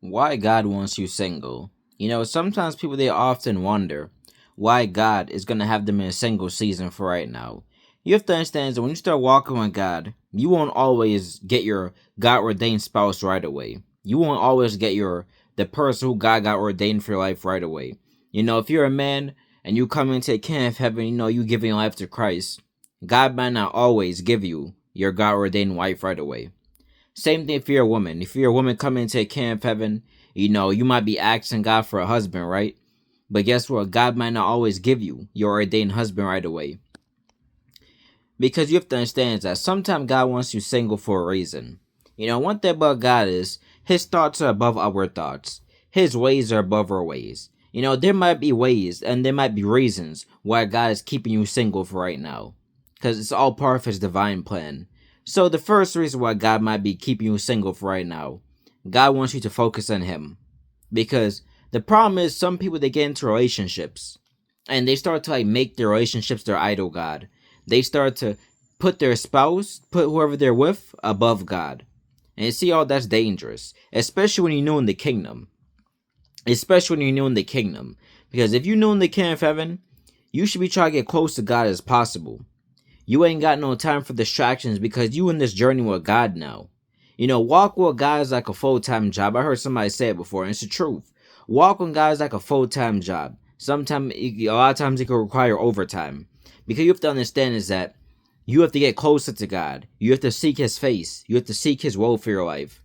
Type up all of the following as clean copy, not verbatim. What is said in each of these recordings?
Why God wants you single. Sometimes people they often wonder why God is gonna have them in a single season for right now. You have to understand that when you start walking with God, you won't always get your God ordained spouse right away. You won't always get the person who God got ordained for your life right away. If you're a man and you come into the kingdom of heaven, you giving your life to Christ, God might not always give you your God ordained wife right away. Same thing if you're a woman. If you're a woman coming into a camp of heaven, you might be asking God for a husband, right? But guess what? God might not always give you your ordained husband right away. Because you have to understand that sometimes God wants you single for a reason. One thing about God is his thoughts are above our thoughts. His ways are above our ways. There might be ways and there might be reasons why God is keeping you single for right now. Because it's all part of his divine plan. So the first reason why God might be keeping you single for right now, God wants you to focus on him. Because the problem is some people they get into relationships and they start to make their relationships their idol God. They start to put their spouse, put whoever they're with above God. And you see all that's dangerous. Especially when you're new in the kingdom. Especially when you're new in the kingdom. Because if you're new in the kingdom of heaven, you should be trying to get close to God as possible. You ain't got no time for distractions because you in this journey with God now. Walk with God is like a full-time job. I heard somebody say it before, and it's the truth. Walk with God is like a full-time job. A lot of times it can require overtime. Because you have to understand is that you have to get closer to God. You have to seek his face. You have to seek his will for your life.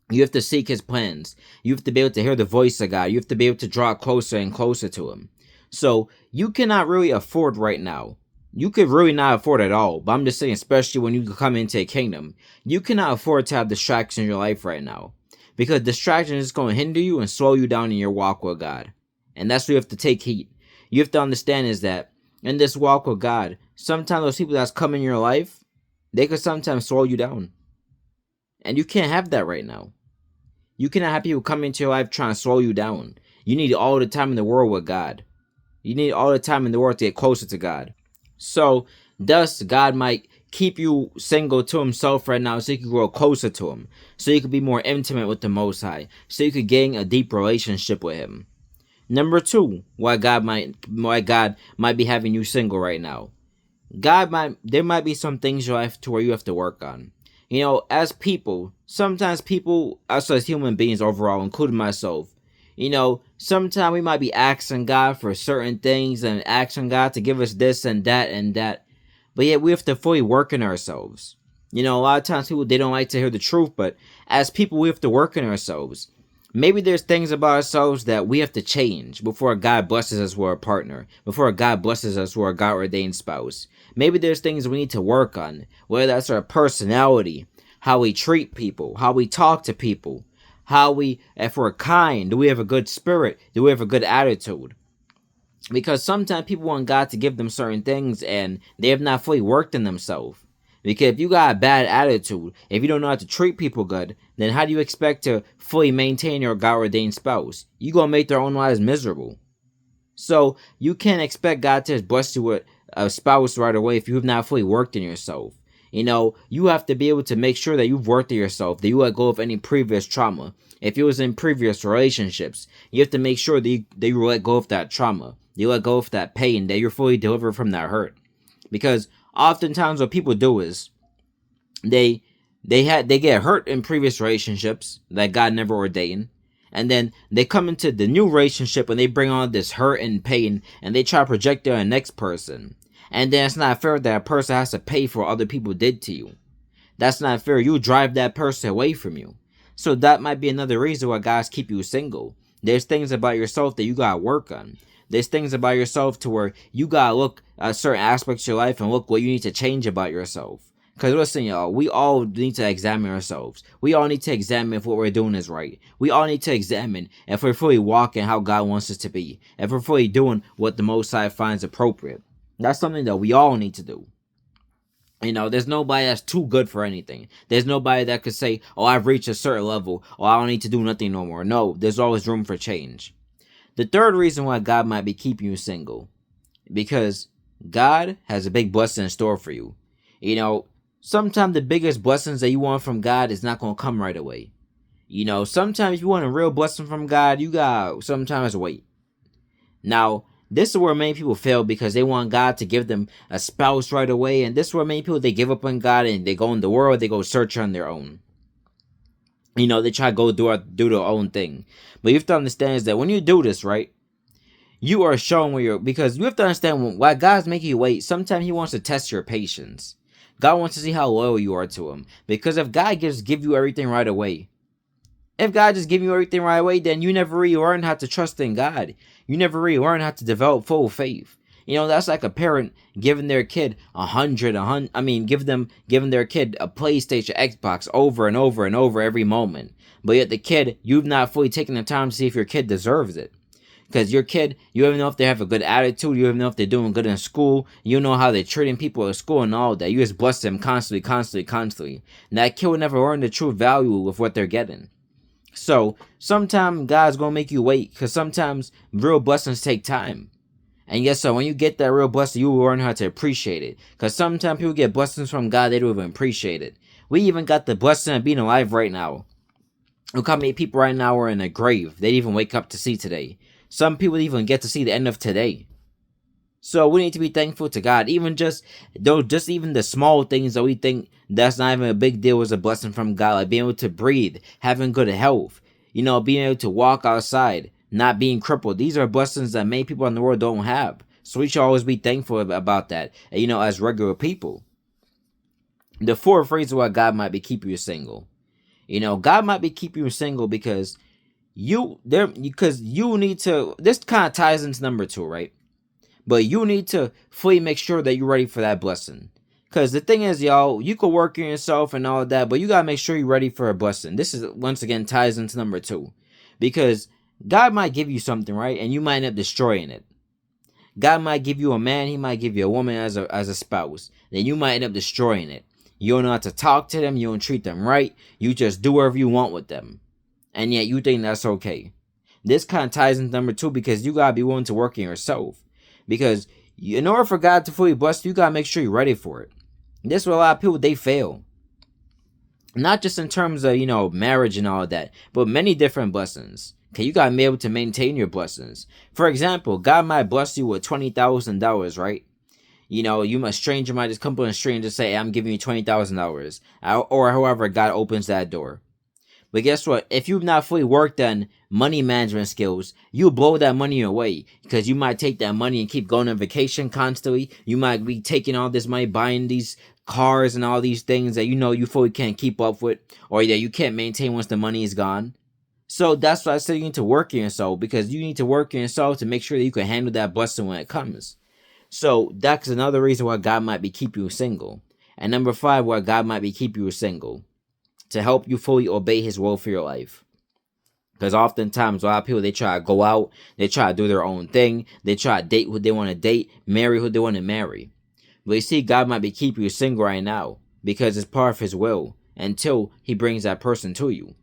You have to seek his plans. You have to be able to hear the voice of God. You have to be able to draw closer and closer to him. So you cannot really afford right now. You could really not afford it at all. But I'm just saying, especially when you come into a kingdom, you cannot afford to have distractions in your life right now. Because distraction is going to hinder you and slow you down in your walk with God. And that's what you have to take heed. You have to understand is that in this walk with God, sometimes those people that's come in your life, they could sometimes slow you down. And you can't have that right now. You cannot have people come into your life trying to slow you down. You need all the time in the world with God. You need all the time in the world to get closer to God. So, thus, God might keep you single to himself right now so you can grow closer to him. So you can be more intimate with the Most High. So you could gain a deep relationship with him. Number two, why God might be having you single right now. There might be some things in your life to where you have to work on. As people, sometimes people, us as human beings overall, including myself, sometimes we might be asking God for certain things and asking God to give us this and that, but yet we have to fully work in ourselves. A lot of times people, they don't like to hear the truth, but as people, we have to work in ourselves. Maybe there's things about ourselves that we have to change before God blesses us with a partner, before God blesses us with a God-ordained spouse. Maybe there's things we need to work on, whether that's our personality, how we treat people, how we talk to people, if we're kind, do we have a good spirit, do we have a good attitude? Because sometimes people want God to give them certain things and they have not fully worked in themselves. Because if you got a bad attitude, if you don't know how to treat people good, then how do you expect to fully maintain your God-ordained spouse? You're going to make their own lives miserable. So you can't expect God to bless you with a spouse right away if you have not fully worked in yourself. You have to be able to make sure that you've worked in yourself, that you let go of any previous trauma. If it was in previous relationships, you have to make sure that you let go of that trauma. You let go of that pain, that you're fully delivered from that hurt. Because oftentimes what people do is they get hurt in previous relationships that God never ordained, and then they come into the new relationship and they bring on this hurt and pain and they try to project it on the next person. And then it's not fair that a person has to pay for what other people did to you. That's not fair. You drive that person away from you. So that might be another reason why guys keep you single. There's things about yourself that you gotta work on. There's things about yourself to where you gotta look at certain aspects of your life and look what you need to change about yourself. Because listen, y'all, we all need to examine ourselves. We all need to examine if what we're doing is right. We all need to examine if we're fully walking how God wants us to be. If we're fully doing what the Most High finds appropriate. That's something that we all need to do. There's nobody that's too good for anything. There's nobody that could say, oh, I've reached a certain level. Oh, I don't need to do nothing no more. No, there's always room for change. The third reason why God might be keeping you single, because God has a big blessing in store for you. Sometimes the biggest blessings that you want from God is not going to come right away. Sometimes if you want a real blessing from God, you got sometimes wait. Now, this is where many people fail because they want God to give them a spouse right away, and this is where many people they give up on God and they go in the world, they go search on their own. They try to go do their own thing. But you have to understand is that when you do this, right, you are showing where you're, because you have to understand why God's making you wait. Sometimes He wants to test your patience. God wants to see how loyal you are to Him. Because if God give you everything right away, if God just give you everything right away, then you never really learn how to trust in God. You never really learn how to develop full faith. That's like a parent giving their kid giving their kid a PlayStation, Xbox over and over and over every moment. But yet the kid, you've not fully taken the time to see if your kid deserves it. Because your kid, you don't even know if they have a good attitude. You don't even know if they're doing good in school. You don't know how they're treating people at school and all that. You just bless them constantly. And that kid will never learn the true value of what they're getting. So, sometimes God's going to make you wait. Because sometimes real blessings take time. And yes, so when you get that real blessing, you will learn how to appreciate it. Because sometimes people get blessings from God, they don't even appreciate it. We even got the blessing of being alive right now. Look how many people right now are in a grave. They didn't even wake up to see today. Some people even get to see the end of today. So we need to be thankful to God. Even just even the small things that we think that's not even a big deal is a blessing from God. Like being able to breathe, having good health, being able to walk outside, not being crippled. These are blessings that many people in the world don't have. So we should always be thankful about that, as regular people. The fourth reason why God might be keeping you single. God might be keeping you single because you need to, this kind of ties into number 2, right? But you need to fully make sure that you're ready for that blessing. Because the thing is, y'all, you can work on yourself and all that, but you got to make sure you're ready for a blessing. This is, once again, ties into number 2. Because God might give you something, right? And you might end up destroying it. God might give you a man, He might give you a woman as a spouse. Then you might end up destroying it. You don't know how to talk to them. You don't treat them right. You just do whatever you want with them. And yet you think that's okay. This kind of ties into number 2 because you got to be willing to work on yourself. Because in order for God to fully bless you, you got to make sure you're ready for it. This is where a lot of people, they fail. Not just in terms of, marriage and all that, but many different blessings. Okay, you got to be able to maintain your blessings. For example, God might bless you with $20,000, right? A stranger might just come up on a stranger and say, hey, I'm giving you $20,000. Or however God opens that door. But guess what? If you've not fully worked on money management skills, you'll blow that money away. Because you might take that money and keep going on vacation constantly. You might be taking all this money, buying these cars and all these things that you fully can't keep up with. Or that you can't maintain once the money is gone. So that's why I say you need to work on yourself. Because you need to work on yourself to make sure that you can handle that blessing when it comes. So that's another reason why God might be keeping you single. And number 5, why God might be keeping you single. To help you fully obey His will for your life. Because oftentimes a lot of people, they try to go out, they try to do their own thing, they try to date who they want to date, marry who they want to marry. But you see, God might be keeping you single right now because it's part of His will until He brings that person to you.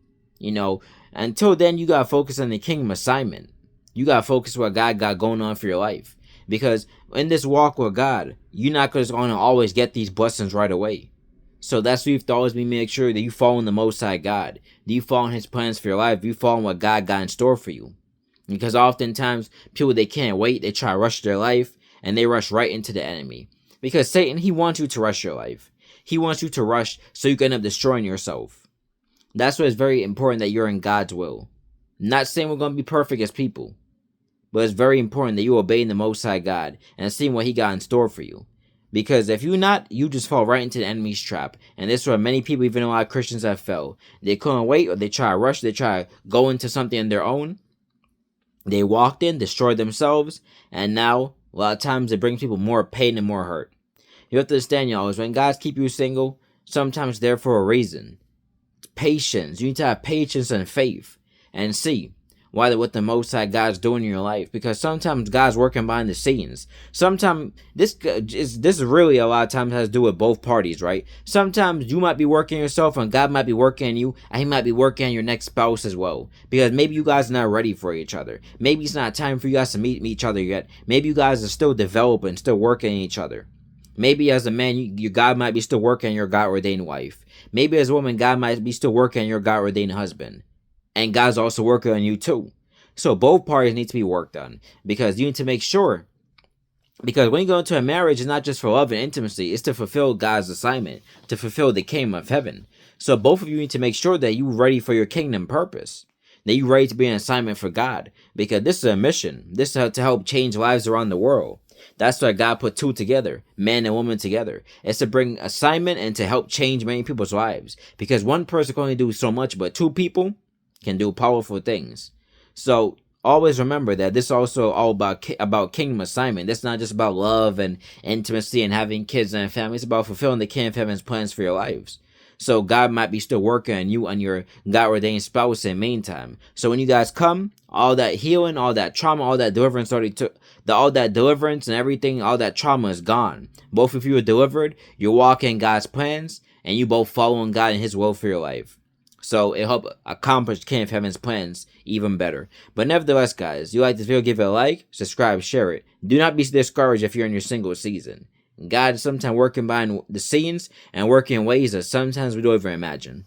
Until then, you got to focus on the kingdom assignment. You got to focus what God got going on for your life. Because in this walk with God, you're not just going to always get these blessings right away. So that's why you have to always make sure that you follow in the Most High God. Do you follow in His plans for your life? Do you follow in what God got in store for you? Because oftentimes, people, they can't wait. They try to rush their life, and they rush right into the enemy. Because Satan, he wants you to rush your life. He wants you to rush so you can end up destroying yourself. That's why it's very important that you're in God's will. I'm not saying we're going to be perfect as people. But it's very important that you obey the Most High God and see what He got in store for you. Because if you're not, you just fall right into the enemy's trap. And this is where many people, even a lot of Christians, have fell. They couldn't wait, or they try to rush, they try to go into something on their own. They walked in, destroyed themselves, and now, a lot of times, it brings people more pain and more hurt. You have to understand, y'all, is when God's keep you single, sometimes they're for a reason. It's patience. You need to have patience and faith. And see what the Most High God's doing in your life. Because sometimes God's working behind the scenes. Sometimes this is really a lot of times has to do with both parties, right? Sometimes you might be working yourself and God might be working on you, and He might be working on your next spouse as well. Because maybe you guys are not ready for each other. Maybe it's not time for you guys to meet each other yet. Maybe you guys are still developing, still working on each other. Maybe as a man, your God might be still working on your God-ordained wife. Maybe as a woman, God might be still working on your God-ordained husband. and God's also working on you too. So both parties need to be worked on, because you need to make sure, because when you go into a marriage, it's not just for love and intimacy, it's to fulfill God's assignment, to fulfill the kingdom of heaven. So both of you need to make sure that you're ready for your kingdom purpose, that you're ready to be an assignment for God, because this is a mission. This is to help change lives around the world. That's why God put two together, man and woman together. It's to bring assignment and to help change many people's lives, because one person can only do so much, but two people can do powerful things. So always remember that this is also all about kingdom assignment. This is not just about love and intimacy and having kids and family. It's about fulfilling the kingdom of heaven's plans for your lives. So God might be still working on you and your God ordained spouse in the meantime. So when you guys come, all that healing, all that trauma, all that deliverance already took, all that deliverance and everything, all that trauma is gone. Both of you are delivered. You're walking in God's plans, and you both following God and His will for your life. So it help accomplish King of Heaven's plans even better. But nevertheless, guys, you like this video, give it a like, subscribe, share it. Do not be discouraged if you're in your single season. God is sometimes working behind the scenes and working in ways that sometimes we don't even imagine.